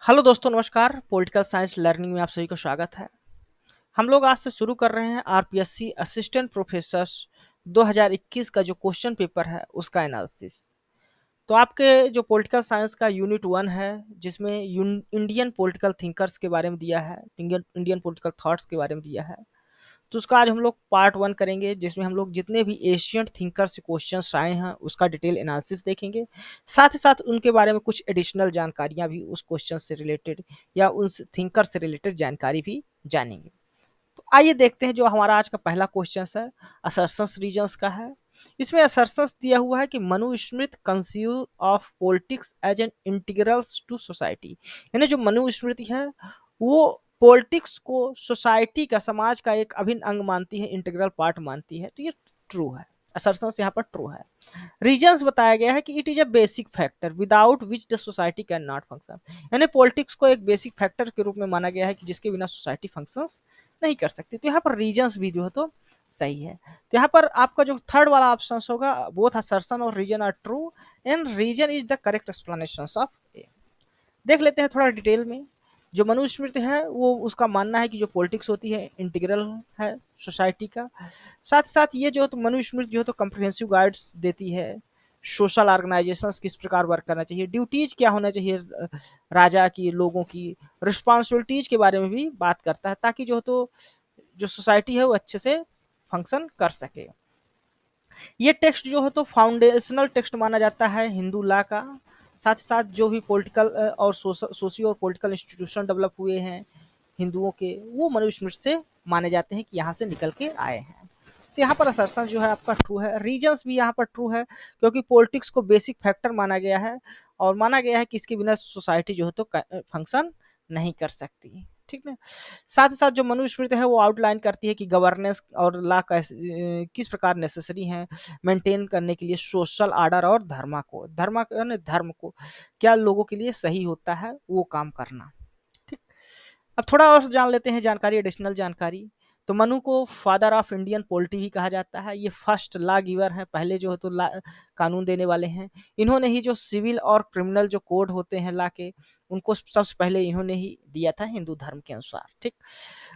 Hello दोस्तों, नमस्कार। Political science learning में आप सभी का स्वागत है। हम लोग आज से शुरू कर रहे हैं आरपीएससी असिस्टेंट प्रोफेसर्स 2021 का जो क्वेश्चन पेपर है उसका एनालिसिस। तो आपके जो पॉलिटिकल साइंस का यूनिट 1 है, जिसमें इंडियन पॉलिटिकल थिंकर्स के बारे में दिया है, इंडियन पॉलिटिकल थॉट्स के बारे में दिया है। तो उसका आज हम लोग पार्ट 1 करेंगे, जिसमें हम लोग जितने भी एशियंट थिंकर से क्वेश्चंस आए हैं उसका डिटेल एनालिसिस देखेंगे। साथ ही साथ उनके बारे में कुछ एडिशनल जानकारियां भी उस क्वेश्चन से रिलेटेड या उस थिंकर से रिलेटेड जानकारी भी जानेंगे। तो आइए देखते हैं जो हमारा आज का पहला क्वेश्चन है, असर्शंस रीजंस का है। इसमें असर्शंस दिया हुआ है कि Manusmriti conceive of politics as an integrals to society. यानी जो मनुस्मृति है वो पॉलिटिक्स को सोसाइटी का, समाज का एक अभिन्न अंग मानती है, इंटीग्रल पार्ट मानती है। तो ये ट्रू है, असर्शंस यहाँ पर ट्रू है। रीजंस बताया गया है कि it is a basic factor without which the society can not function. यानी पॉलिटिक्स को एक बेसिक फैक्टर के रूप में माना गया है कि जिसके बिना सोसाइटी फंक्शंस नहीं कर सकती। तो यहाँ पर रीजंस भी जो है तो सही है। तो यहाँ पर आपका जो थर्ड वाला ऑप्शन होगा, बोथ असर्शन और reason are true and reason is the correct explanation of A. देख लेते हैं थोड़ा डिटेल में। जो मनुस्मृति है वो उसका मानना है कि जो पॉलिटिक्स होती है इंटीग्रल है सोसाइटी का। साथ ही साथ ये जो तो मनुस्मृति जो है तो कम्प्रिहेंसिव गाइड्स देती है, सोशल ऑर्गेनाइजेशंस किस प्रकार वर्क करना चाहिए, ड्यूटीज क्या होना चाहिए राजा की, लोगों की रिस्पॉन्सिबिलिटीज के बारे में भी बात करता है, ताकि जो है तो जो सोसाइटी है वो अच्छे से फंक्शन कर सके। ये टेक्स्ट जो है तो फाउंडेशनल टेक्स्ट माना जाता है हिंदू लॉ का। साथ ही साथ जो भी पॉलिटिकल और सोशियो और पॉलिटिकल इंस्टीट्यूशन डेवलप हुए हैं हिंदुओं के, वो मनुस्मृति से माने जाते हैं कि यहाँ से निकल के आए हैं। तो यहाँ पर असर्शन जो है आपका ट्रू है। रीजंस भी यहाँ पर ट्रू है, क्योंकि पॉलिटिक्स को बेसिक फैक्टर माना गया है और माना गया है कि इसके बिना सोसाइटी जो है तो फंक्शन नहीं कर सकती। ठीक है। साथ ही साथ जो मनुस्मृति है वो आउटलाइन करती है कि गवर्नेंस और लॉ किस प्रकार नेसेसरी है मेंटेन करने के लिए सोशल आर्डर और धर्म को क्या लोगों के लिए सही होता है वो काम करना। ठीक। अब थोड़ा और जान लेते हैं जानकारी, एडिशनल जानकारी। तो मनु को फादर ऑफ इंडियन पॉलिटी भी कहा जाता है। ये फर्स्ट लॉ गिवर है, पहले जो है तो कानून देने वाले हैं। इन्होंने ही जो सिविल और क्रिमिनल जो कोड होते हैं लॉ के, उनको सबसे पहले इन्होंने ही दिया था हिंदू धर्म के अनुसार। ठीक।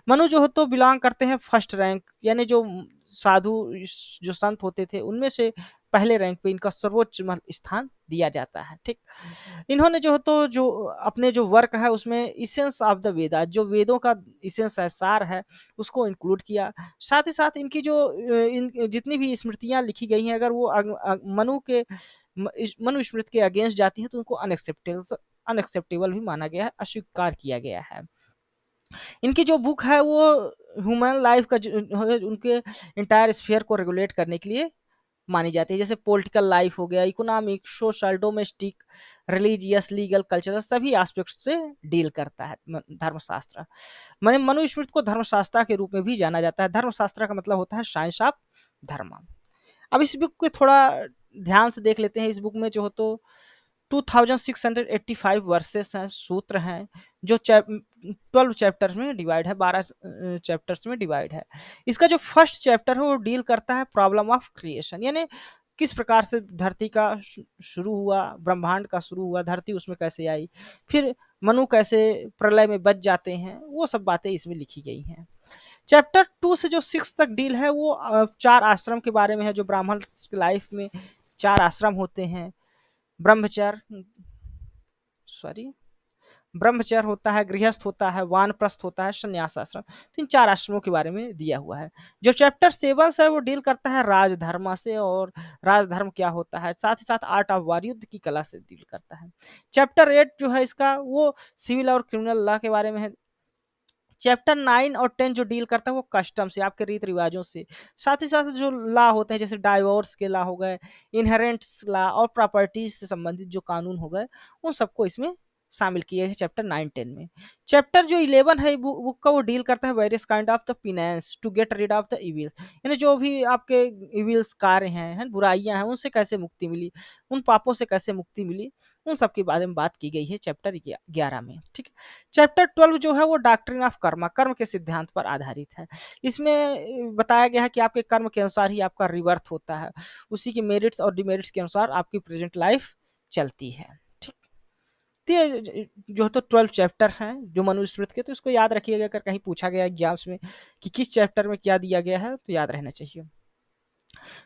मनु जो है तो बिलोंग करते हैं फर्स्ट रैंक, यानी जो साधु जो संत होते थे उनमें से पहले रैंक पे इनका सर्वोच्च स्थान दिया जाता है। ठीक। इन्होंने जो है तो जो अपने जो वर्क है उसमें इसेंस ऑफ द वेदा, जो वेदों का इसेंस है, सार है, उसको इंक्लूड किया। साथ ही साथ इनकी जो इन जितनी भी स्मृतियां लिखी गई हैं, अगर वो मनुस्मृति के अगेंस्ट जाती हैं तो उनको अनएक्सेप्टेबल भी माना गया है, अस्वीकार किया गया है। इनकी जो बुक है वो ह्यूमन लाइफ का उनके इंटायर स्फीयर को रेगुलेट करने के लिए मानी जाती है। जैसे पॉलिटिकल लाइफ हो गया, economic, social, domestic, religious, legal, cultural, सभी एस्पेक्ट से डील करता है धर्मशास्त्र। मैंने मनुस्मृति को धर्मशास्त्र के रूप में भी जाना जाता है। धर्मशास्त्र का मतलब होता है साइंस ऑफ धर्म। अब इस बुक को थोड़ा ध्यान से देख लेते हैं। इस बुक में जो हो तो 2685 वर्सेस हैं, सूत्र हैं, जो 12 चैप्टर्स में डिवाइड है, 12 चैप्टर्स में डिवाइड है। इसका जो फर्स्ट चैप्टर है वो डील करता है प्रॉब्लम ऑफ क्रिएशन, यानी किस प्रकार से धरती का शुरू हुआ, ब्रह्मांड का शुरू हुआ, धरती उसमें कैसे आई, फिर मनु कैसे प्रलय में बच जाते हैं, वो सब बातें इसमें लिखी गई हैं। चैप्टर 2 से जो 6 तक डील है वो 4 आश्रम के बारे में है। जो ब्राह्मण की लाइफ में 4 आश्रम होते हैं, ब्रह्मचर्य सॉरी ब्रह्मचर्य होता है, गृहस्थ होता है, वानप्रस्थ होता है, संन्यास आश्रम। तो इन 4 आश्रमों के बारे में दिया हुआ है। जो चैप्टर 7 है वो डील करता है राजधर्म से, और राजधर्म क्या होता है, साथ ही साथ आर्ट ऑफ वार, युद्ध की कला से डील करता है। चैप्टर 8 जो है इसका वो सिविल और क्रिमिनल लॉ के बारे में है। चैप्टर 9 और 10 जो डील करता है वो कस्टम से, आपके रीत रिवाजों से। साथ ही साथ जो लॉ होते हैं जैसे डाइवोर्स के लॉ हो गए, इनहेरेंट्स लॉ और प्रॉपर्टीज से संबंधित जो कानून हो गए, उन सबको इसमें शामिल किए हैं चैप्टर 9-10 में। चैप्टर जो 11 है बुक का, वो डील करता है various kind of the penance to get rid of the evils, यानी जो भी आपके इविल्स कार्य हैं, बुराइयां हैं, उनसे कैसे मुक्ति मिली, उन पापों से कैसे मुक्ति मिली, उन सब के बारे में बात की गई है चैप्टर 11 में। ठीक है। चैप्टर 12 जो है वो डॉक्ट्रिन ऑफ कर्मा, कर्म के सिद्धांत पर आधारित है। इसमें बताया गया है कि आपके कर्म के अनुसार ही आपका रिवर्थ होता है, उसी के मेरिट्स और डिमेरिट्स के अनुसार आपकी प्रेजेंट लाइफ चलती है। ठीक। तो ये जो तो 12 चैप्टर हैं जो मनुस्मृति के, तो इसको याद रखिएगा अगर कहीं पूछा गया एग्जाम्स में कि किस चैप्टर में क्या दिया गया है, तो याद रहना चाहिए।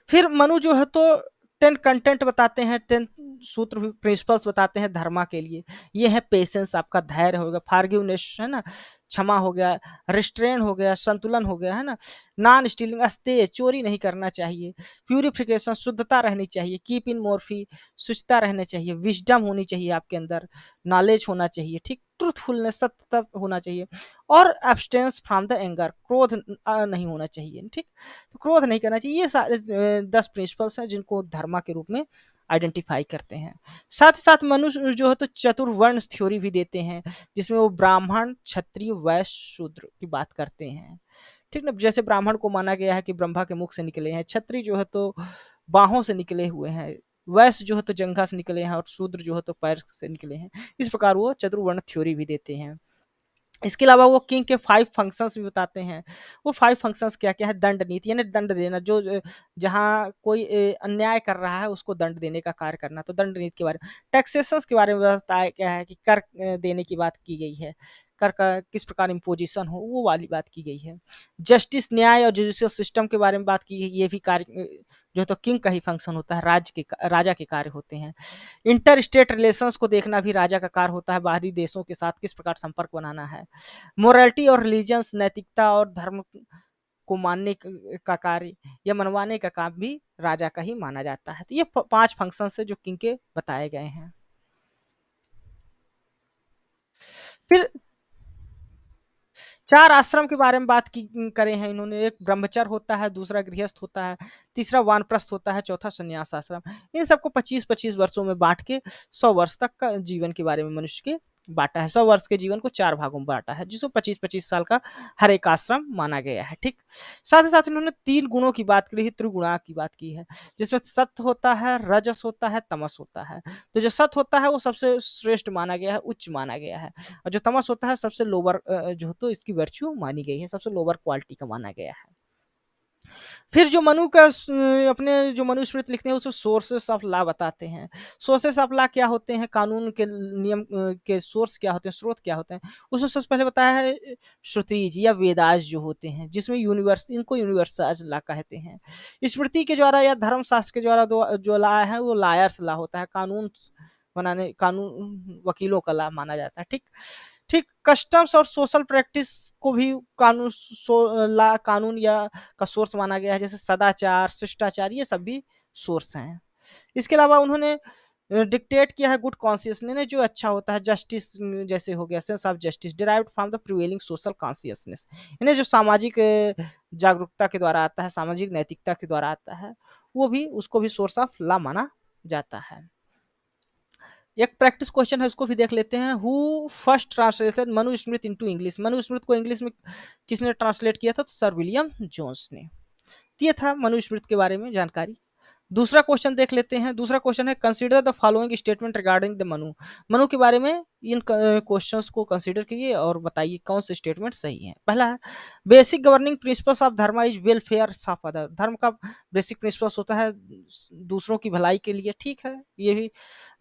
फिर मनु जो है तो 10 कंटेंट बताते हैं, 10 सूत्र प्रिंसिपल्स बताते हैं धर्मा के लिए। ये है पेशेंस, आपका धैर्य होगा, फार्गिवनेस है ना, क्षमा हो गया, रिस्ट्रेन हो गया, संतुलन हो गया है ना, नॉन स्टीलिंग अस्तेय, चोरी नहीं करना चाहिए, प्यूरिफिकेशन शुद्धता रहनी चाहिए, कीप इन मोर्फी शुचिता रहना चाहिए, विजडम होनी चाहिए आपके अंदर, नॉलेज होना चाहिए, ठीक, ट्रूथफुलनेस सत्यता होना चाहिए, और एब्सटेंस फ्रॉम द एंगर, क्रोध नहीं होना चाहिए, ठीक, तो क्रोध नहीं करना चाहिए। ये सारे 10 प्रिंसिपल्स हैं जिनको धर्मा के रूप में आइडेंटिफाई करते हैं। साथ ही साथ मनुष्य जो है तो चतुर्वर्ण थ्योरी भी देते हैं, जिसमें वो ब्राह्मण, क्षत्रिय, वैश्य, शूद्र की बात करते हैं, ठीक ना। जैसे ब्राह्मण को माना गया है कि ब्रह्मा के मुख से निकले हैं, क्षत्रिय जो है तो बाहों से निकले हुए हैं, वैश्य जो है तो जंघा से निकले हैं, और शूद्र जो है तो पैर से निकले हैं। इस प्रकार वो चतुर्वर्ण थ्योरी भी देते हैं। इसके अलावा वो किंग के 5 फंक्शंस भी बताते हैं। वो 5 फंक्शंस क्या-क्या है? दंड नीति यानी दंड देना, जो जहाँ कोई अन्याय कर रहा है उसको दंड देने का कार्य करना, तो दंड नीति के बारे में। टैक्सेशंस के बारे में बताया गया है कि कर देने की बात की गई है। कर का किस प्रकार इम्पोजिशन हो, वो वाली बात की गई है। जस्टिस, न्याय और जुडिशियल सिस्टम के बारे में बात की गई, ये भी कार्य जो है तो किंग का ही फंक्शन होता है, राजा के कार्य होते हैं। इंटर स्टेट रिलेशंस को देखना भी राजा का कार्य होता है, बाहरी देशों के साथ किस प्रकार संपर्क बनाना है। मोरालिटी और रिलीजियंस, नैतिकता और धर्म को मानने का कार्य या मनवाने का काम भी राजा का ही माना जाता है। तो ये 5 फंक्शन है जो किंग के बताए गए हैं। फिर 4 आश्रम के बारे में बात की करे हैं इन्होंने। एक ब्रह्मचर्य होता है, दूसरा गृहस्थ होता है, तीसरा वानप्रस्थ होता है, चौथा संन्यास आश्रम। इन सबको 25-25 वर्षों में बांट के 100 वर्ष तक का जीवन के बारे में मनुष्य के बांटा है। 100 वर्ष के जीवन को 4 भागों में बांटा है, जिसको 25-25 साल का हर एक आश्रम माना गया है, ठीक। साथ ही साथ इन्होंने 3 गुणों की बात करी है, त्रिगुणा की बात की है, जिसमें सत्व होता है, रजस होता है, तमस होता है। तो जो सत्व होता है वो सबसे श्रेष्ठ माना गया है, उच्च माना गया है, और जो तमस होता है सबसे लोअर जो तो इसकी वर्च्यू मानी गई है, सबसे लोअर क्वालिटी का माना गया है। फिर जो मनु का अपने जो मनुस्मृति लिखते हैं उसमें सोर्सेस ऑफ लॉ बताते हैं। सोर्सेस ऑफ लॉ क्या होते हैं, कानून के नियम के सोर्स क्या होते हैं, स्रोत क्या होते हैं। उसमें सबसे पहले बताया है श्रुतिज या वेदास जो होते हैं, जिसमें यूनिवर्स इनको यूनिवर्सल लॉ कहते हैं। स्मृति के द्वारा या धर्मशास्त्र के द्वारा जो लॉ है वो लायर्स लॉ होता है, कानून वकीलों का लॉ माना जाता है, ठीक। ठीक, कस्टम्स और सोशल प्रैक्टिस को भी कानून या का सोर्स माना गया है, जैसे सदाचार, शिष्टाचार, ये सब भी सोर्स हैं। इसके अलावा उन्होंने डिक्टेट किया है गुड कॉन्शियसनेस ने, जो अच्छा होता है, जस्टिस जैसे हो गया, sense of justice derived from the prevailing social consciousness, इन्हें जो सामाजिक जागरूकता के द्वारा आता है, सामाजिक नैतिकता के द्वारा आता है, वो भी उसको भी सोर्स ऑफ लॉ माना जाता है। एक प्रैक्टिस क्वेश्चन है, उसको भी देख लेते हैं। Who first translated Manusmriti into English? Manusmriti को इंग्लिश में किसने ट्रांसलेट किया था? तो सर विलियम जोन्स ने। ये था मनुस्मृति के बारे में जानकारी। दूसरा क्वेश्चन देख लेते हैं। दूसरा क्वेश्चन है consider the following statement regarding the Manu. Manu के बारे में इन क्वेश्चंस को कंसीडर कीजिए और बताइए कौन से स्टेटमेंट सही है। पहला है बेसिक गवर्निंग प्रिंसिपल्स ऑफ धर्म इज वेलफेयर ऑफ अदर। धर्म का बेसिक प्रिंसिपल्स होता है दूसरों की भलाई के लिए, ठीक है। ये भी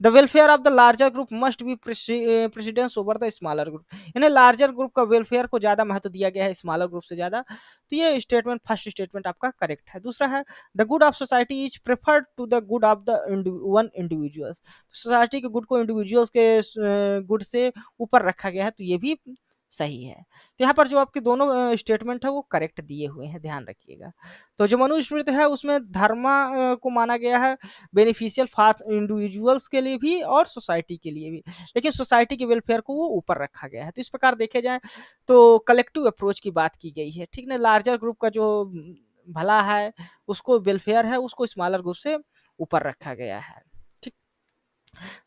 the welfare of the larger group must be precedence over the smaller group. इन्हें लार्जर ग्रुप का वेलफेयर को ज्यादा महत्व दिया गया है स्मॉलर ग्रुप से ज्यादा। तो ये स्टेटमेंट, फर्स्ट स्टेटमेंट आपका करेक्ट है। दूसरा है the good of society is preferred to the good of the one individuals. Society के गुड को इंडिविजुअल्स के गुड से ऊपर रखा गया है, तो ये भी सही है। तो यहाँ पर जो आपके दोनों स्टेटमेंट है वो करेक्ट दिए हुए हैं, ध्यान रखिएगा। तो जो मनुस्मृति है उसमें धर्म को माना गया है बेनिफिशियल फॉर इंडिविजुअल्स के लिए भी और सोसाइटी के लिए भी, लेकिन सोसाइटी के वेलफेयर को वो ऊपर रखा गया है। तो इस प्रकार देखे जाए तो कलेक्टिव अप्रोच की बात की गई है, ठीक ना। लार्जर ग्रुप का जो भला है, उसको वेलफेयर है, उसको स्मॉलर ग्रुप से ऊपर रखा गया है, ठीक।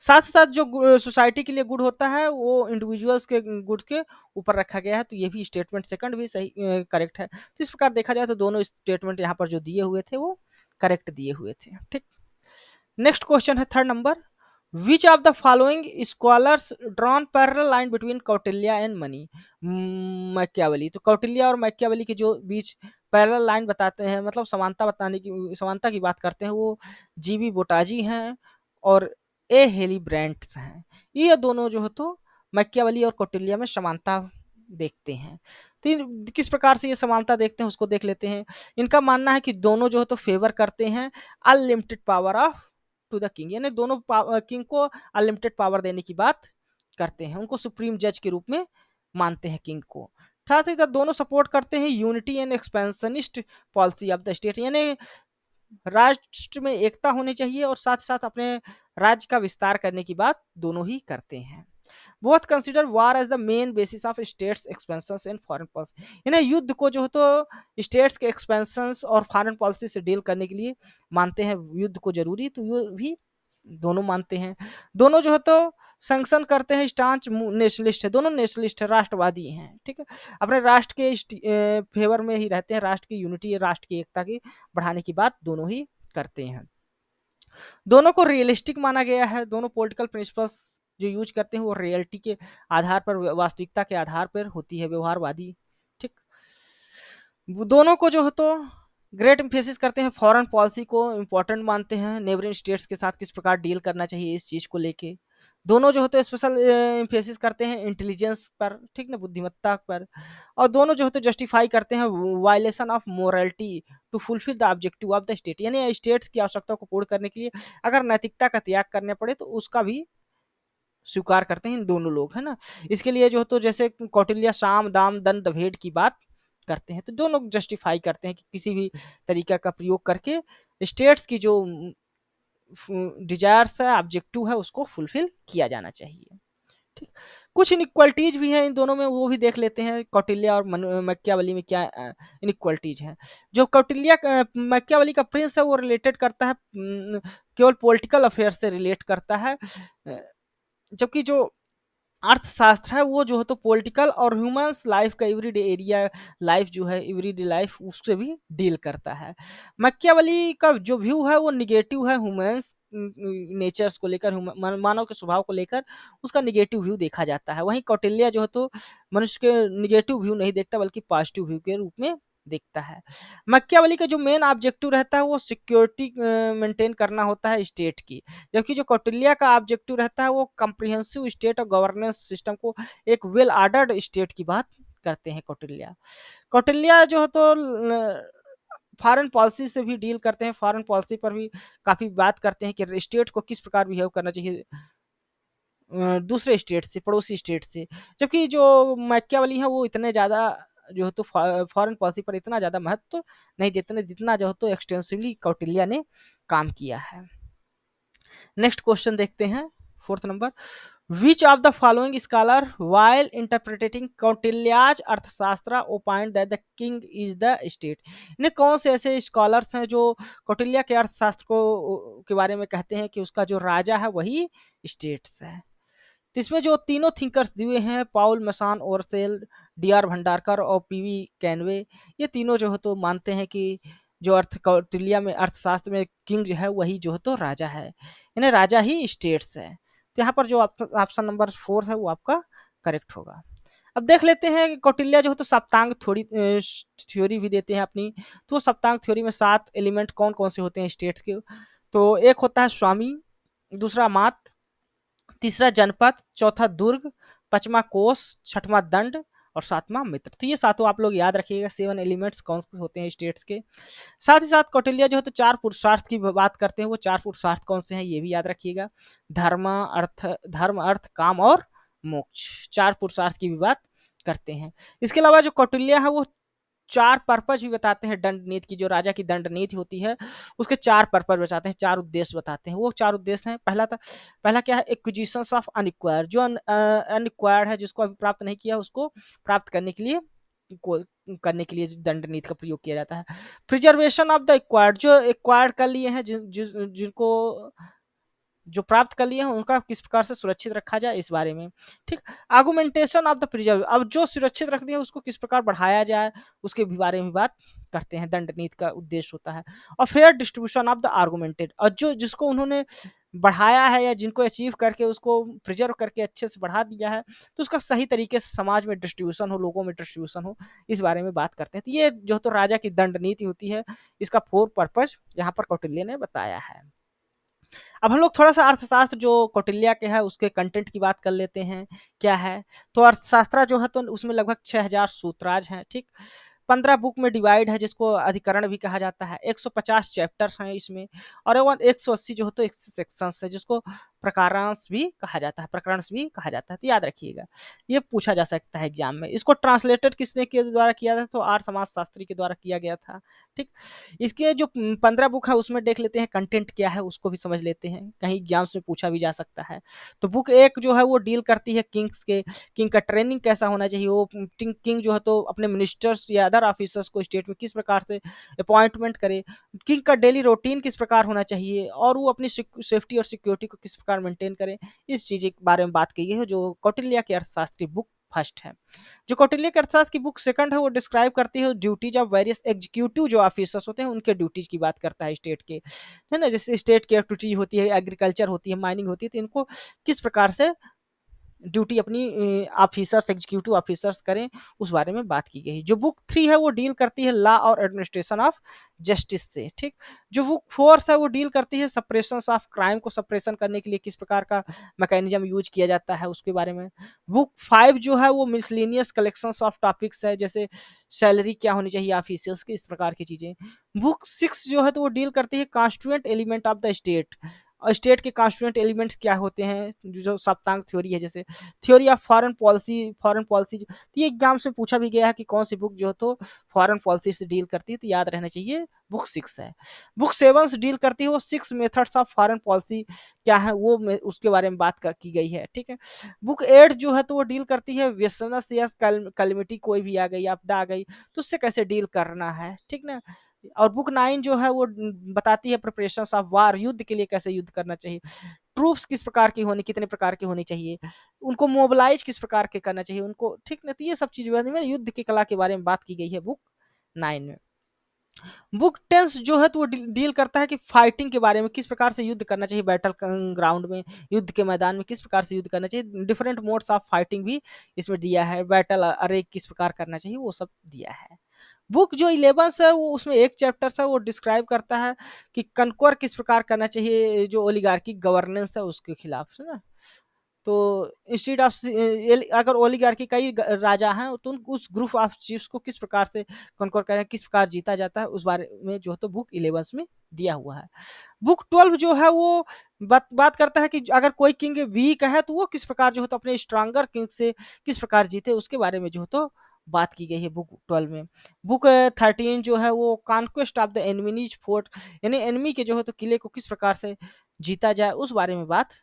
साथ साथ जो सोसाइटी के लिए गुड होता है वो इंडिविजुअल्स के गुड के ऊपर रखा गया है। तो ये भी स्टेटमेंट सेकंड भी सही करेक्ट है। तो इस प्रकार देखा जाए तो दोनों स्टेटमेंट यहाँ पर जो दिए हुए थे वो करेक्ट दिए हुए थे, ठीक। नेक्स्ट क्वेश्चन है third number, which of the following scholars drawn parallel line between Kautilya and money Machiavelli. तो कौटिल्य और मैकियावेली के जो बीच पैरेलल लाइन बताते हैं, मतलब समानता की बात करते हैं, वो जीबी बोटाजी हैं और ए हेलीब्रेंट्स हैं। ये दोनों जो है तो मैकियावेली और कौटिल्य में समानता देखते हैं। तो किस प्रकार से ये समानता देखते हैं उसको देख लेते हैं। इनका मानना है कि दोनों जो है तो फेवर करते हैं unlimited power of to the king, यानी दोनों किंग को अनलिमिटेड पावर देने की बात करते हैं, उनको सुप्रीम जज के रूप में मानते हैं किंग को। साथ ही साथ दोनों सपोर्ट करते हैं unity and expansionist policy of the state, यानी राष्ट्र में एकता होनी चाहिए और साथ साथ अपने राज्य का विस्तार करने की बात दोनों ही करते हैं। Both consider war as the main basis of states expansion and foreign policy, इन्हें युद्ध को जो है तो स्टेट्स के एक्सपेंशन और फॉरेन पॉलिसी से डील करने के लिए मानते हैं युद्ध को जरूरी, तो ये भी दोनों मानते हैं। दोनों जो है तो सैंक्शन करते हैं स्टांच नेशनलिस्ट है, दोनों नेशनलिस्ट है, राष्ट्रवादी हैं, ठीक है, अपने राष्ट्र के फेवर में ही रहते हैं, राष्ट्र की यूनिटी राष्ट्र की एकता की बढ़ाने की बात दोनों ही करते हैं। दोनों को रियलिस्टिक माना गया है, दोनों पॉलिटिकल प्रिंसिपल्स जो यूज करते हैं वो रियलिटी के आधार पर, वास्तविकता के आधार पर होती है, व्यवहारवादी, ठीक। दोनों को जो है तो ग्रेट एम्फेसिस करते हैं, फॉरेन पॉलिसी को इंपॉर्टेंट मानते हैं, नेबरिंग स्टेट्स के साथ किस प्रकार डील करना चाहिए इस चीज को लेके। दोनों जो है तो स्पेशल एम्फेसिस करते हैं इंटेलिजेंस पर, ठीक ना, बुद्धिमत्ता पर। और दोनों जो है तो जस्टिफाई करते हैं violation of morality to fulfil the objective of the state, यानी स्टेट्स की आवश्यकता को पूर्ण करने के लिए अगर नैतिकता का त्याग करने पड़े तो उसका भी स्वीकार करते हैं इन दोनों लोग, है ना। इसके लिए जो तो जैसे कौटिल्य साम दाम दंड भेद की बात करते हैं, तो दोनों जस्टिफाई करते हैं कि किसी भी तरीका का प्रयोग करके स्टेट्स की जो डिजायर्स है, ऑब्जेक्टिव है, उसको फुलफिल किया जाना चाहिए, ठीक। कुछ इनइक्वालिटीज भी हैं इन दोनों में, वो भी देख लेते हैं कौटिल्य और मैकियावेली में क्या इनइक्वालिटीज हैं। जो कौटिल्य मैकियावेली का प्रिंस है वो रिलेटेड करता है केवल पॉलिटिकल अफेयर से रिलेट करता है, जबकि जो अर्थशास्त्र है वो जो है तो पॉलिटिकल और ह्यूमंस लाइफ का एवरीडे एरिया लाइफ जो है, एवरीडे लाइफ, उससे भी डील करता है। मैकियावेली का जो व्यू है वो निगेटिव है, ह्यूमंस नेचर्स को लेकर, मानव के स्वभाव को लेकर उसका निगेटिव व्यू देखा जाता है। वहीं कौटिल्य जो है तो मनुष्य के निगेटिव व्यू नहीं देखता बल्कि पॉजिटिव व्यू के रूप में देखता है। मैकियावेली का जो मेन ऑब्जेक्टिव रहता है वो सिक्योरिटी मेंटेन करना होता है स्टेट की, जबकि जो कौटिल्य का ऑब्जेक्टिव रहता है वो कंप्रिहेंसिव स्टेट और गवर्नेंस सिस्टम को, एक वेल ऑर्डर्ड स्टेट की बात करते हैं कौटिल्य। कौटिल्य जो है तो फॉरेन पॉलिसी से भी डील करते हैं, फॉरेन पॉलिसी पर भी काफी बात करते हैं कि स्टेट को किस प्रकार बिहेव करना चाहिए दूसरे स्टेट से, पड़ोसी स्टेट से। जबकि जो मैकियावेली है वो इतने ज्यादा जो है तो फॉरेन पॉलिसी पर इतना ज्यादा महत्व नहीं देते जितना जो है तो एक्सटेंसिवली कौटिल्य ने काम किया है। नेक्स्ट क्वेश्चन देखते हैं, fourth number, which of the following scholar while interpreting Kautilya's Arthashastra opined that the king is the state, इन्हें कौन से ऐसे स्कॉलर्स हैं जो कौटिल्य के अर्थशास्त्र को के बारे में कहते हैं कि उसका जो राजा है वही स्टेट्स है। तो इसमें जो तीनों थिंकर्स दिए हैं, पाउल मसान ओरसेल, डी आर भंडारकर और पीवी कैनवे, ये तीनों जो है तो मानते हैं कि जो अर्थ कौटिल्य में अर्थशास्त्र में किंग जो है वही जो है तो राजा है, इन्हें राजा ही स्टेट्स है। तो यहाँ पर जो ऑप्शन नंबर 4 है वो आपका करेक्ट होगा। अब देख लेते हैं कि कौटिल्य जो है तो सप्तांग थोड़ी थ्योरी भी देते हैं अपनी। तो सप्तांग थ्योरी में 7 एलिमेंट कौन कौन से होते हैं स्टेट्स के, तो एक होता है स्वामी, दूसरा मात, तीसरा जनपद, चौथा दुर्ग, पांचवा कोष, छठवां दंड और सातवां मित्र। तो ये सातों आप लोग याद रखिएगा, 7 एलिमेंट्स कौन से होते हैं स्टेट्स के। साथ ही साथ कौटिल्य जो है तो 4 पुरुषार्थ की बात करते हैं, वो 4 पुरुषार्थ कौन से हैं ये भी याद रखिएगा, धर्म अर्थ काम और मोक्ष, 4 पुरुषार्थ की भी बात करते हैं। इसके अलावा जो कौटिल्य है वो 4 पर्पज भी बताते हैं, दंड नीति की, जो राजा की दंड नीति होती है उसके 4 पर्पज बताते हैं, 4 उद्देश्य बताते हैं। वो 4 उद्देश्य हैं, पहला क्या है, एक्विजिशंस ऑफ अनइक्वायर्ड, जो अनइक्वायर्ड है, जिसको अभी प्राप्त नहीं किया उसको प्राप्त करने के लिए दंड नीति का प्रयोग किया जाता है। प्रिजर्वेशन ऑफ द एक्वायर्ड, जो एक्वायर्ड कर लिए हैं, जिनको जो प्राप्त कर लिए हैं उनका किस प्रकार से सुरक्षित रखा जाए इस बारे में, ठीक। आर्गुमेंटेशन ऑफ द प्रिजर्व, अब जो सुरक्षित रख दिया उसको किस प्रकार बढ़ाया जाए उसके भी बारे में बात करते हैं, दंड नीति का उद्देश्य होता है। और fair distribution of the augmented, और जो जिसको उन्होंने बढ़ाया है या जिनको अचीव करके उसको प्रिजर्व करके अच्छे से बढ़ा दिया है, तो उसका सही तरीके से समाज में डिस्ट्रीब्यूशन हो, लोगों में डिस्ट्रीब्यूशन हो, इस बारे में बात करते हैं। तो ये जो तो राजा की दंड नीति होती है, इसका 4 पर्पज यहाँ पर कौटिल्य ने बताया है। अब हम लोग थोड़ा-सा अर्थशास्त्र जो कौटिल्य के है उसके कंटेंट की बात कर लेते हैं, क्या है? तो अर्थशास्त्र जो है तो उसमें लगभग 6000 सूत्राज हैं, ठीक? 15 बुक में डिवाइड है जिसको अधिकरण भी कहा जाता है, 150 चैप्टर्स हैं इसमें और एवन 180 जो है तो सेक्शंस है जिसको प्रकारांश भी कहा जाता है, प्रकरांश भी कहा जाता है, तो याद रखिएगा। ये पूछा जा सकता है एग्जाम में। इसको ट्रांसलेटेड किसने के द्वारा किया था? तो आर्य समाजशास्त्री के द्वारा किया गया था, ठीक? इसके जो 15 बुक है उसमें देख लेते हैं कंटेंट क्या है उसको भी समझ लेते हैं, कहीं एग्जाम से पूछा भी जा सकता है। तो बुक 1 जो है वो डील करती है किंग्स के, किंग का ट्रेनिंग कैसा होना चाहिए, वो किंग जो है तो अपने मिनिस्टर्स या अदर ऑफिसर्स को स्टेट में किस प्रकार से अपॉइंटमेंट करे, किंग का डेली रूटीन किस प्रकार होना चाहिए और वो अपनी सेफ्टी और सिक्योरिटी को किस प्रकार मेंटेन करे, इस चीज के बारे में बात की गई है जो कौटिल्य के अर्थशास्त्र की बुक फर्स्ट है। जो कौटिल्य के अर्थशास्त्र की बुक सेकंड है वो डिस्क्राइब करती है ड्यूटीज ऑफ वेरियस एग्जीक्यूटिव जो ऑफिसर्स होते हैं उनके ड्यूटीज की बात करता है स्टेट के, है ना? जैसे स्टेट की एक्टिविटी होती है, एग्रीकल्चर होती है, माइनिंग होती है, तो इनको किस प्रकार से ड्यूटी अपनी ऑफिसर्स एग्जीक्यूटिव ऑफिसर्स करें, उस बारे में बात की गई। जो बुक 3 है वो डील करती है लॉ और एडमिनिस्ट्रेशन ऑफ जस्टिस से, ठीक? जो बुक 4 है वो डील करती है सप्रेशन ऑफ क्राइम को सप्रेशन करने के लिए किस प्रकार का मैकेनिज्म यूज किया जाता है उसके बारे में। बुक 5 जो है वो मिसलेनियस कलेक्शंस ऑफ टॉपिक्स है, जैसे सैलरी क्या होनी चाहिए ऑफिसर्स की, इस प्रकार की चीजें। बुक 6 जो है तो वो डील करती है constituent element of the state, और स्टेट के कॉन्स्टिट्यूएंट एलिमेंट्स क्या होते हैं, जो सप्तांग थ्योरी है, जैसे थ्योरी ऑफ फॉरेन पॉलिसी। तो ये एग्जाम से पूछा भी गया है कि कौन सी बुक जो है तो फॉरेन पॉलिसी से डील करती है, तो याद रहना चाहिए बुक 6 है। बुक 7 से डील करती है वो 6 मेथड्स ऑफ फॉरेन पॉलिसी क्या है, वो उसके बारे में बात की गई है, ठीक है। बुक 8 जो है तो वो डील करती है व्यसनस या कैलमिटी, कोई भी आ गई, आपदा आ गई, तो उससे कैसे डील करना है, ठीक ना। और बुक 9 जो है वो बताती है प्रिपरेशंस ऑफ वार, युद्ध के लिए कैसे युद्ध करना चाहिए, ट्रूप्स किस प्रकार की होनी, कितने प्रकार की होनी चाहिए, उनको मोबिलाइज किस प्रकार के करना चाहिए उनको, ठीक ना। तो ये सब चीज में युद्ध की कला के बारे में बात की गई है बुक 9 में। बुक 10 जो है तो वो डील करता है कि फाइटिंग के बारे में, किस प्रकार से युद्ध करना चाहिए, बैटल ग्राउंड में, युद्ध के मैदान में किस प्रकार से युद्ध करना चाहिए, डिफरेंट मोड्स ऑफ फाइटिंग भी इसमें दिया है, बैटल अरे किस प्रकार करना चाहिए, वो सब दिया है। बुक जो 11 है वो उसमें एक चैप्टर है वो डिस्क्राइब करता है कि कनक्वर किस प्रकार करना चाहिए, जो ओलिगार्की गवर्नेंस है उसके खिलाफ, है ना। तो इंस्टीड ऑफ अगर ओलिगार्की कई राजा हैं तो उस ग्रुप ऑफ चीफ्स को किस प्रकार से कनक्वर करें, किस प्रकार जीता जाता है, उस बारे में जो है तो बुक 11 में दिया हुआ है। बुक 12 जो है वो बात करता है कि अगर कोई किंग वीक है तो वो किस प्रकार जो है तो अपने स्ट्रांगर किंग से किस प्रकार जीते, उसके बारे में जो है तो बात की गई है बुक 12 में। बुक 13 जो है वो conquest of the enemies fort, यानी एनिमी के जो है तो किले को किस प्रकार से जीता जाए, उस बारे में बात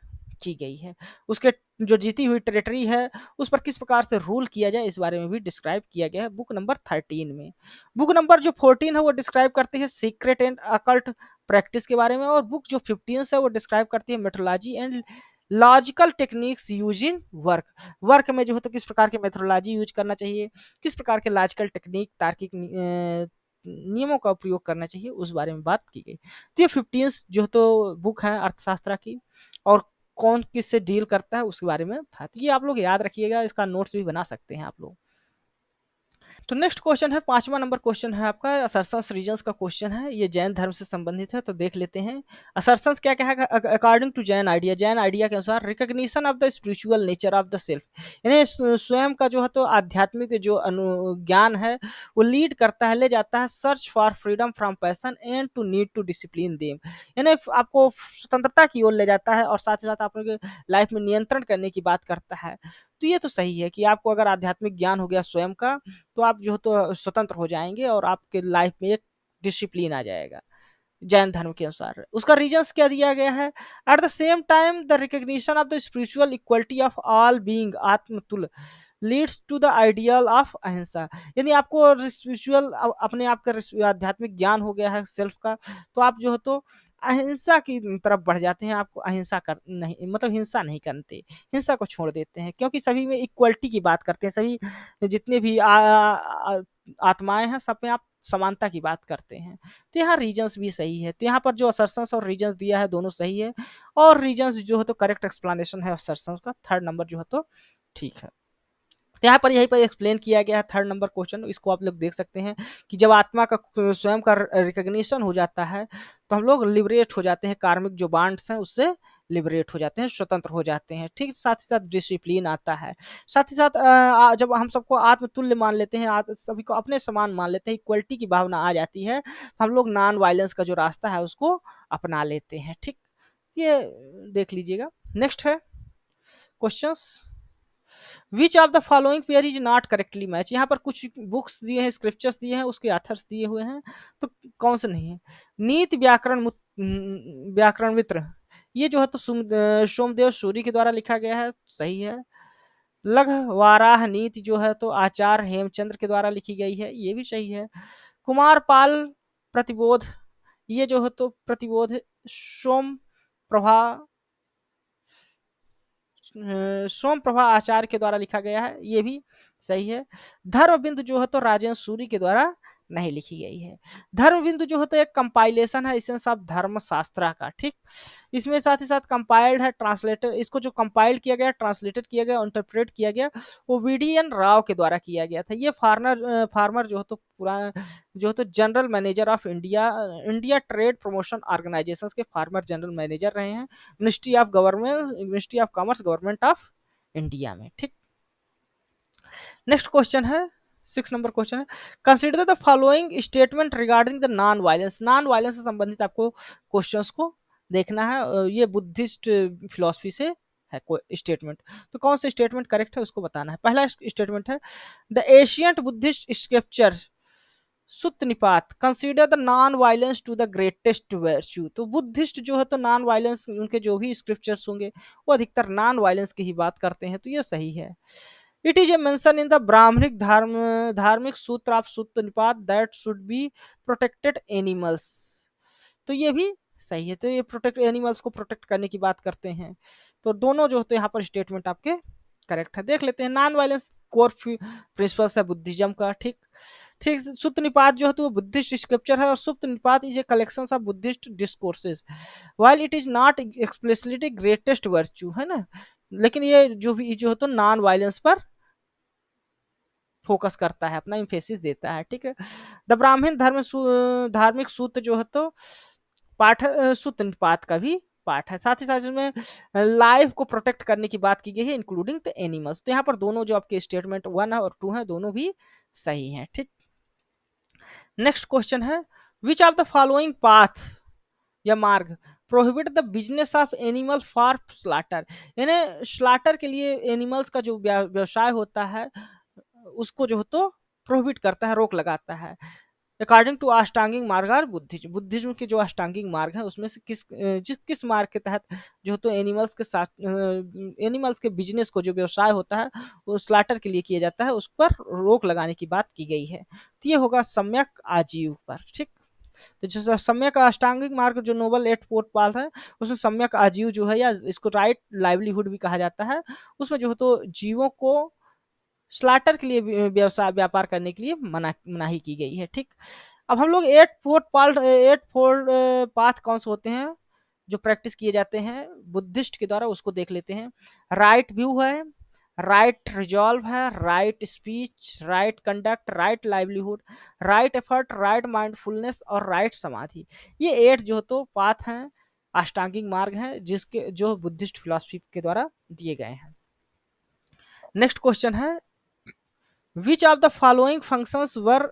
की गई है। उसके जो जीती हुई टेरिटरी है उस पर किस प्रकार से रूल किया जाए, इस बारे में भी डिस्क्राइब किया गया है बुक नंबर 13 में। बुक नंबर जो 14 है वो डिस्क्राइब करती है सीक्रेट एंड अकल्ट प्रैक्टिस के बारे में, और बुक जो 15 है वो डिस्क्राइब करती है methodology and logical techniques use in work. Work में जो है तो किस प्रकार के मेथोडोलॉजी यूज करना चाहिए, किस प्रकार के लॉजिकल टेक्निक तार्किक नियमों का उपयोग करना चाहिए, उस बारे में बात की गई। तो ये 15 जो है तो बुक है अर्थशास्त्र की, और कौन किससे डील करता है उसके बारे में था। तो ये आप लोग याद रखिएगा, इसका नोट्स भी बना सकते हैं आप लोग। तो नेक्स्ट क्वेश्चन है, 5वां नंबर क्वेश्चन है आपका, असर्शंस रीजंस का क्वेश्चन है, ये जैन धर्म से संबंधित है, तो देख लेते हैं। असर्शंस क्या क्या है अकॉर्डिंग टू जैन आइडिया के अनुसार, recognition of the spiritual nature of the self, यानी स्वयं का जो है तो आध्यात्मिक जो ज्ञान है वो लीड करता है, ले जाता है search for freedom from passion and to need to discipline them, यानी आपको स्वतंत्रता की ओर ले जाता है और साथ ही साथ आपके लाइफ में नियंत्रण करने की बात करता है। तो ये तो सही है कि आपको अगर आध्यात्मिक ज्ञान हो गया स्वयं का, तो आप जो है तो स्वतंत्र हो जाएंगे और आपके लाइफ में एक डिसिप्लिन आ जाएगा जैन धर्म के अनुसार। उसका रीजंस क्या दिया गया है, at the same time the recognition of the spiritual equality of all being आत्मतुल leads to the ideal of ahimsa, यानी आपको स्पिरिचुअल अपने आप का आध्यात्मिक ज्ञान हो गया है सेल्फ का, तो आप जो है तो अहिंसा की तरफ बढ़ जाते हैं, आपको अहिंसा कर नहीं, मतलब हिंसा नहीं करते, हिंसा को छोड़ देते हैं, क्योंकि सभी में इक्वलिटी की बात करते हैं, सभी जितने भी आत्माएं हैं सब में आप समानता की बात करते हैं। तो यहाँ रीजंस भी सही है, तो यहाँ पर जो असर्शंस और रीजंस दिया है दोनों सही है, और रीजंस जो है तो करेक्ट एक्सप्लेनेशन है असर्शंस का, थर्ड नंबर जो है तो ठीक है। तो यहाँ पर यहीं पर एक्सप्लेन किया गया है थर्ड नंबर क्वेश्चन, इसको आप लोग देख सकते हैं कि जब आत्मा का स्वयं का रिकग्निशन हो जाता है तो हम लोग लिबरेट हो जाते हैं, कार्मिक जो बांड्स हैं उससे लिबरेट हो जाते हैं, स्वतंत्र हो जाते हैं। ठीक, साथ ही साथ डिसिप्लिन आता है, साथ ही साथ जब हम सबको आत्मतुल्य मान लेते हैं, सभी को अपने समान मान लेते हैं, इक्वलिटी की भावना आ जाती है, तो हम लोग नॉन वायलेंस का जो रास्ता है उसको अपना लेते हैं। ठीक, ये देख लीजिएगा। नेक्स्ट है questions, which of the following pair is not correctly match. यहाँ पर कुछ बुक्स दिए हैं, स्क्रिप्चर्स दिए हैं, उसके ऑथर्स दिए हुए हैं, तो कौन से नहीं है। नीति व्याकरण व्याकरण मित्र, ये जो है तो सोमदेव सूरी के द्वारा लिखा गया है, सही है। लघ वाराह नीति जो है तो आचार्य हेमचंद्र के द्वारा लिखी गई है, ये भी सही है। कुमार पाल प्रतिबोध, ये जो है तो प्रतिबोध सोम प्रभा सोम प्रभा आचार्य के द्वारा लिखा गया है, ये भी सही है। धर्म बिंदु जो है तो राजेंद्र सूरी के द्वारा नहीं लिखी गई है। धर्म बिंदु जो होता है एक कंपाइलेशन है इसेंस ऑफ धर्मशास्त्रा का। ठीक, इसमें साथ ही साथ कंपाइल्ड है, ट्रांसलेटर, इसको जो कंपाइल्ड किया गया, ट्रांसलेटेड किया गया, इंटरप्रेट किया गया, वो वीडीएन राव के द्वारा किया गया था। ये फार्मर जो है तो पुराना जो है तो general manager of India India trade promotion organisation के फार्मर जनरल मैनेजर रहे हैं, ministry of commerce government of India में। ठीक, नेक्स्ट क्वेश्चन है, 6 नंबर क्वेश्चन है, consider the following statement regarding the non violence. Non violence से संबंधित आपको क्वेश्चंस को देखना है, ये बुद्धिस्ट फिलोसफी से है कोई स्टेटमेंट, तो कौन सा स्टेटमेंट करेक्ट है उसको बताना है। पहला स्टेटमेंट है, the ancient Buddhist scripture Sutta Nipata consider the non violence to the greatest virtue. तो बुद्धिस्ट जो है तो नॉन वायलेंस, उनके जो भी स्क्रिप्चर्स होंगे वो अधिकतर नॉन वायलेंस की ही बात करते हैं, तो ये सही है। It is A mention in the Brahmanic धार्मिक सूत्र ऑफ सुत्त निपात that should be protected animals, तो ये भी सही है। तो ये प्रोटेक्ट एनिमल्स को प्रोटेक्ट करने की बात करते हैं, तो दोनों जो होते हैं यहाँ पर स्टेटमेंट आपके करेक्ट है। देख लेते हैं, नॉन वायलेंस कोर प्रिंसिपल्स है बुद्धिज्म का। ठीक, ठीक, सुत्त निपात जो है तो वो बुद्धिस्ट स्क्रिप्चर है, और सुत्त निपात is a collection of Buddhist discourses, while it is not explicitly greatest virtue, है ना, लेकिन ये जो है तो नॉन वायलेंस पर फोकस करता है, अपना इम्फेसिस देता है। ठीक है, द ब्राह्मण धार्मिक सूत्र जो है तो पाठ सुत्त निपात का भी पार्ट है। साथ ही साथ इसमें लाइफ को प्रोटेक्ट करने की बात की गई है, इंक्लूडिंग द एनिमल्स। तो यहाँ पर दोनों जो आपके स्टेटमेंट 1 और 2 है, दोनों भी सही हैं। ठीक, नेक्स्ट क्वेश्चन है, which of the following path या मार्ग prohibit the business of animal for slaughter, यानी स्लाटर के लिए एनिमल्स का जो व्यवसाय होता है उसको जो तो प्रोहिबिट करता है, रोक लगाता है। अकॉर्डिंग टू अष्टांगिक मार्ग और बुद्धिज्म, बुद्धिज्म के जो अष्टांगिक मार्ग है उसमें से किस मार्ग के तहत जो तो एनिमल्स के साथ एनिमल्स के बिजनेस को जो व्यवसाय होता है वो स्लाटर के लिए किया जाता है, उस पर रोक लगाने की बात की गई है। तो ये होगा सम्यक आजीव पर। ठीक, तो जो सम्यक अष्टांगिक मार्ग जो नोबल एट फोर्थ पाल है उसमें सम्यक आजीव जो है, या इसको राइट लाइवलीहुड भी कहा जाता है, उसमें जो है तो जीवों को स्लाटर के लिए व्यवसाय व्यापार करने के लिए मनाही की गई है। ठीक, अब हम लोग एट फोल्ड पाथ कौन से होते हैं जो प्रैक्टिस किए जाते हैं बुद्धिस्ट के द्वारा, उसको देख लेते हैं। राइट व्यू है, राइट रिजॉल्व है, right speech, right conduct, right livelihood, right effort, right mindfulness और राइट समाधि। ये 8 जो तो पाथ हैं, अष्टांगिक मार्ग हैं, जिसके जो बुद्धिस्ट फिलॉसफी के द्वारा दिए गए हैं। नेक्स्ट क्वेश्चन है, which of the following functions were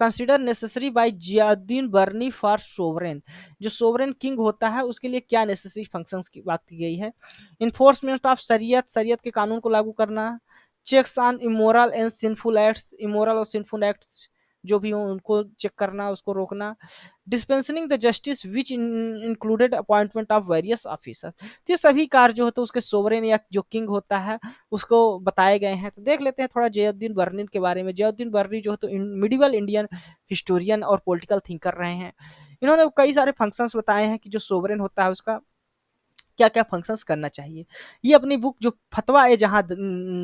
consider necessary by Ziauddin Barani for sovereign. जो सोवरेन किंग होता है उसके लिए क्या नेसेसरी फंक्शंस की बात की गई है। इन्फोर्समेंट ऑफ शरीयत, शरीयत के कानून को लागू करना। Checks on immoral and sinful acts, immoral और सिंफुल एक्ट्स जो भी हो उनको चेक करना, उसको रोकना। Dispensing the justice which included appointment of various officer. तो ये सभी कार्य जो होते हैं उसके सोवरेन या जो किंग होता है उसको बताए गए हैं। तो देख लेते हैं थोड़ा जयुद्दीन बर्नी के बारे में। जयुद्दीन बर्नी जो है तो मिडिवल इंडियन हिस्टोरियन और पॉलिटिकल थिंकर रहे हैं। इन्होंने कई सारे फंक्शंस बताए हैं कि जो सोवरेन होता है उसका क्या क्या फंक्शंस करना चाहिए। ये अपनी बुक जो फतवा ए जहां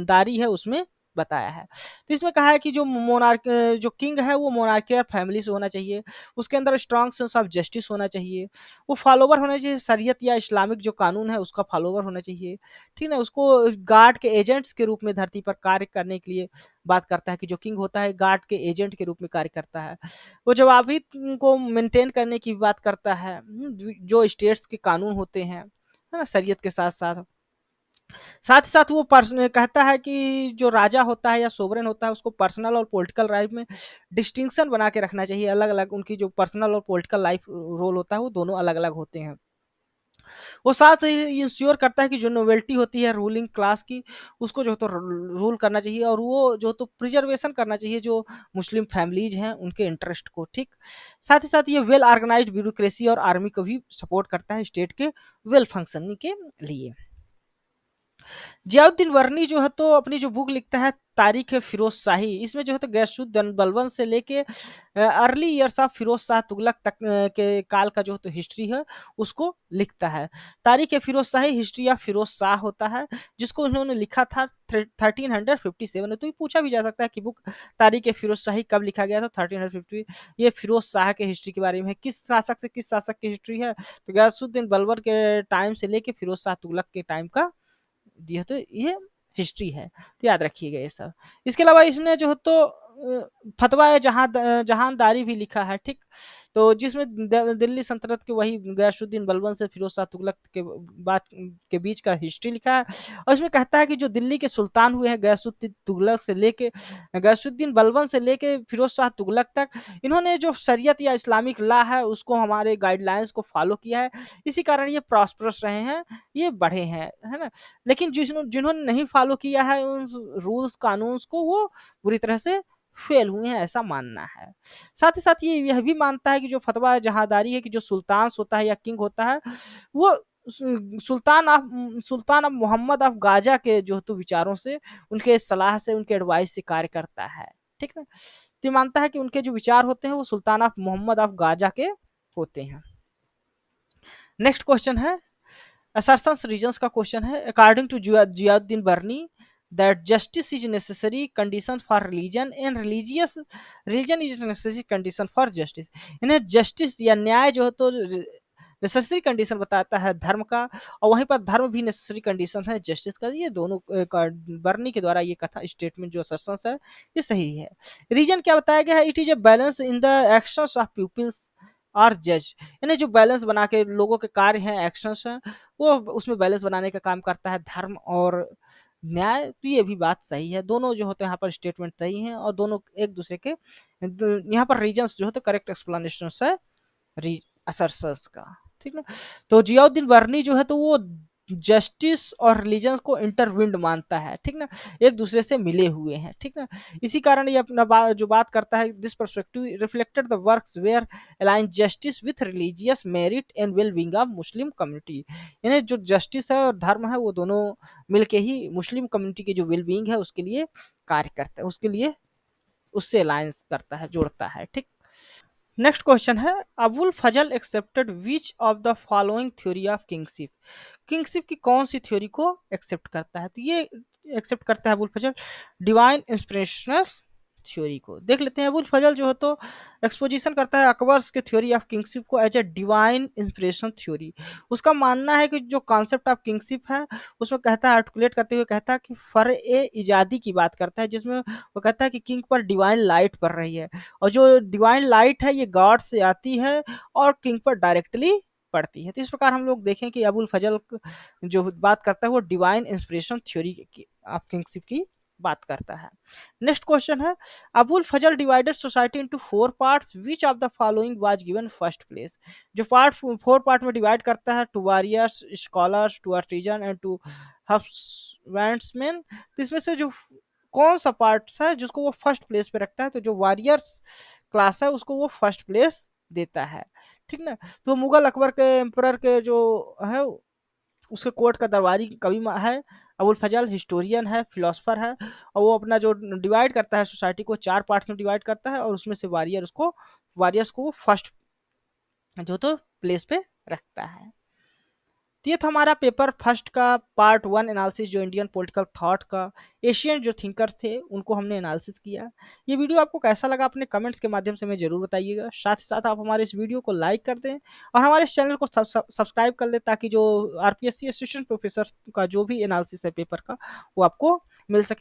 दारी है उसमें बताया है। तो इसमें कहा है कि जो किंग है वो मोनार्कियल फैमिली से होना चाहिए, उसके अंदर स्ट्रॉन्ग सेंस ऑफ जस्टिस होना चाहिए, वो फॉलोवर होना चाहिए शरीयत या इस्लामिक जो कानून है उसका फॉलोवर होना चाहिए, ठीक है। उसको गार्ड के एजेंट्स के रूप में धरती पर कार्य करने के लिए बात करता है कि जो किंग होता है गार्ड के एजेंट के रूप में कार्य करता है। वो जवाबी को मेंटेन करने की बात करता है, जो स्टेट्स के कानून होते हैं, है ना, शरीयत के साथ साथ। साथ ही साथ वो कहता है कि जो राजा होता है या सोवरेन होता है उसको पर्सनल और पॉलिटिकल लाइफ में डिस्टिंक्शन बना के रखना चाहिए, अलग अलग उनकी जो पर्सनल और पॉलिटिकल लाइफ रोल होता है वो दोनों अलग अलग होते हैं। वो साथ ही इंश्योर करता है कि जो नोवेल्टी होती है रूलिंग क्लास की उसको जो तो रूल करना चाहिए, और वो जो तो प्रिजर्वेशन करना चाहिए जो मुस्लिम फैमिलीज हैं उनके इंटरेस्ट को, ठीक। साथ ही साथ ये वेल ऑर्गेनाइज्ड ब्यूरोक्रेसी और आर्मी को भी सपोर्ट करता है स्टेट के वेल फंक्शनिंग के लिए। जियाउद्दीन वर्नी जो है तो अपनी जो बुक लिखता है तारीख फिरोज शाही, इसमें जो है तो गैसुद्दीन बलबन से लेके early years of Firoz Shah Tughlaq तक के काल का जो है तो हिस्ट्री है उसको लिखता है। तारीख फिरोज शाही हिस्ट्री ऑफ फिरोज शाह होता है, जिसको उन्होंने लिखा था 1357। तो ये पूछा भी जा सकता है कि बुक तारीख फिरोज शाही कब लिखा गया था 1350। ये फिरोज शाह के हिस्ट्री के बारे में है, किस शासक से किस शासक की हिस्ट्री है, तो गैसुद्दीन बलबन के टाइम से लेके फिरोज शाह तुगलक के टाइम का दिया, तो ये हिस्ट्री है, तो याद रखिएगा ये सब। इसके अलावा इसने जो है तो फतवा जहानदारी भी लिखा है, ठीक। तो जिसमें दिल्ली सल्तनत के वही गयासुद्दीन बलबन से फिरोज शाह तुगलक के बाद के बीच का हिस्ट्री लिखा है, और इसमें कहता है कि जो दिल्ली के सुल्तान हुए हैं गयासुद्दीन तुगलक से लेके गयासुद्दीन बलबन से लेके फिरोज शाह तुगलक तक, इन्होंने जो शरीयत या इस्लामिक लॉ है उसको हमारे गाइडलाइंस को फॉलो किया है, इसी कारण ये प्रॉस्परस रहे हैं, ये बढ़े हैं, है ना। लेकिन जिन्होंने नहीं फॉलो किया है उन रूल्स कानून को वो बुरी तरह से फेल हुए हैं, ऐसा मानना है। साथ ही साथ ये यह भी मानता है कि जो फतवा जहादारी है कि जो सुल्तान होता है या किंग होता है वो सुल्तान ऑफ मोहम्मद ऑफ गाजा के जो तो विचारों से, उनके सलाह से, उनके एडवाइस से कार्य करता है, ठीक है। तो ये मानता है कि उनके जो विचार होते हैं वो सुल्तान ऑफ मोहम्मद ऑफ गाजा के होते हैं। नेक्स्ट क्वेश्चन है assertions रीजंस का क्वेश्चन है। According to Ziauddin Barani that justice is necessary condition for religion and religion is necessary condition for justice. इन्हें जस्टिस या न्याय जो है तो नेसेसरी कंडीशन बताता है धर्म का, और वहीं पर धर्म भी नेसेसरी कंडीशन है जस्टिस का। ये दोनों बर्नी के द्वारा ये कथा स्टेटमेंट जो असर्शंस है ये सही है। रीजन क्या बताया गया है, it is a balance in the actions of peoples और जज, यानी जो बैलेंस बना के लोगों के कार्य हैं एक्शंस हैं वो उसमें बैलेंस बनाने का काम करता है धर्म और न्याय। तो ये भी बात सही है, दोनों जो होते हैं यहाँ पर स्टेटमेंट सही हैं, और दोनों एक दूसरे के यहाँ पर रीजंस जो होते करेक्ट एक्सप्लेनेशन है असर्सस का, ठीक है। तो जियाउद्दीन बर्नी जो है तो वो जस्टिस और रिलीजन को इंटरविंड मानता है, ठीक ना, एक दूसरे से मिले हुए हैं, ठीक ना। इसी कारण ये अपना जो बात करता है, this perspective reflected the works were align justice with religious merit and well being of Muslim community. यानी जो जस्टिस है और धर्म है वो दोनों मिलके ही मुस्लिम कम्युनिटी की जो वेल बीइंग है उसके लिए कार्य करता है, उसके लिए उससे अलायंस करता है, जोड़ता है, ठीक। नेक्स्ट क्वेश्चन है Abul Fazal accepted which of the following theory of kingship. Kingship की कौन सी थ्योरी को एक्सेप्ट करता है, तो ये एक्सेप्ट करता है अबुल फजल डिवाइन इंस्पिरेशनल थ्योरी को। देख लेते हैं अबुल फजल जो है तो एक्सपोजिशन करता है अकबर्स के थ्योरी ऑफ किंगशिप को as a divine inspiration theory. उसका मानना है कि जो कॉन्सेप्ट ऑफ किंगशिप है उसमें कहता है, आर्टिकुलेट करते हुए कहता है कि फर ए इजादी की बात करता है, जिसमें वो कहता है कि किंग पर डिवाइन लाइट पड़ रही है, और जो डिवाइन लाइट है ये गॉड से आती है और किंग पर डायरेक्टली पड़ती है। तो इस प्रकार हम लोग देखें कि अबुल फजल जो बात करता है वो divine inspiration theory of kingship की बात करता है। नेक्स्ट क्वेश्चन है Abul Fazal divided society into 4 parts, which of the following was given first place. जो 4 पार्ट में डिवाइड करता है, to warriors, scholars, to artisan and to हब्समैन। तो इसमें से जो कौन सा पार्ट है जिसको वो फर्स्ट प्लेस पे रखता है, तो जो वॉरियर्स क्लास है उसको वो फर्स्ट प्लेस देता है, ठीक ना। तो मुगल अकबर के एम्परर के जो है उसके कोर्ट का दरबारी कवि है अबुल फजल, हिस्टोरियन है, फिलोसफर है, और वो अपना जो डिवाइड करता है सोसाइटी को 4 पार्ट्स में डिवाइड करता है, और उसमें से वॉरियर्स को फर्स्ट जो तो प्लेस पे रखता है। तो ये था हमारा पेपर फर्स्ट का पार्ट वन एनालिसिस, जो इंडियन पॉलिटिकल थॉट का एशियन जो थिंकर्स थे उनको हमने एनालिसिस किया। ये वीडियो आपको कैसा लगा अपने कमेंट्स के माध्यम से हमें जरूर बताइएगा। साथ ही साथ आप हमारे इस वीडियो को लाइक कर दें और हमारे इस चैनल को सब्सक्राइब कर लें, ताकि जो आरपीएससी असिस्टेंट प्रोफेसर का जो भी एनालिसिस है पेपर का वो आपको मिल सके।